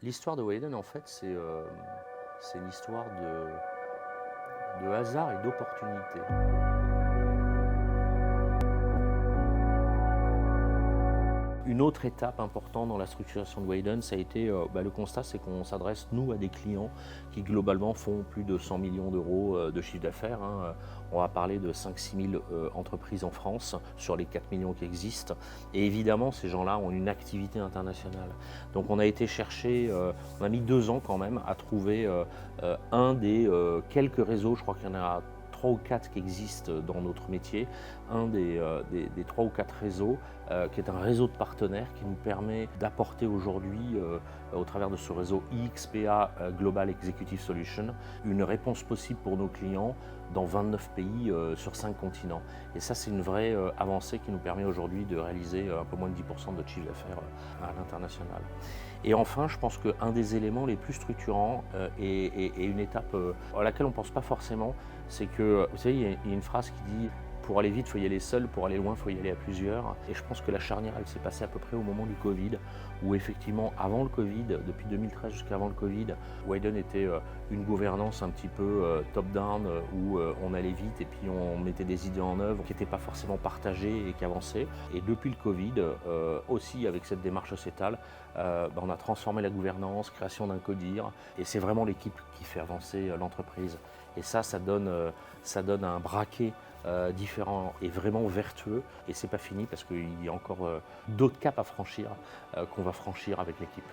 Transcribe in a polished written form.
L'histoire de Wayden, en fait, c'est une histoire de hasard et d'opportunité. Une autre étape importante dans la structuration de Wayden, ça a été le constat, c'est qu'on s'adresse, nous, à des clients qui, globalement, font plus de 100 millions d'euros de chiffre d'affaires. On va parler de 5-6 000 entreprises en France sur les 4 millions qui existent. Et évidemment, ces gens-là ont une activité internationale. Donc on a été chercher, on a mis 2 ans quand même à trouver un des quelques réseaux, je crois qu'il y en a 3 ou 4 qui existent dans notre métier, un des 3 ou 4 réseaux qui est un réseau de partenaires qui nous permet d'apporter aujourd'hui, au travers de ce réseau IXPA Global Executive Solution, une réponse possible pour nos clients dans 29 pays sur 5 continents. Et ça, c'est une vraie avancée qui nous permet aujourd'hui de réaliser un peu moins de 10% de notre chiffre d'affaires à l'international. Et enfin, je pense qu'un des éléments les plus structurants et une étape à laquelle on ne pense pas forcément, c'est que, vous savez, il y a une phrase qui dit pour aller vite, il faut y aller seul, pour aller loin, il faut y aller à plusieurs. Et je pense que la charnière, elle s'est passée à peu près au moment du Covid, où effectivement, avant le Covid, depuis 2013 jusqu'avant le Covid, Wayden était une gouvernance un petit peu top-down, où on allait vite et puis on mettait des idées en œuvre qui n'étaient pas forcément partagées et qui avançaient. Et depuis le Covid, aussi avec cette démarche sociétale, on a transformé la gouvernance, création d'un CODIR, et c'est vraiment l'équipe qui fait avancer l'entreprise. Et ça donne un braquet différent et vraiment vertueux. Et c'est pas fini parce qu'il y a encore d'autres caps à franchir qu'on va franchir avec l'équipe.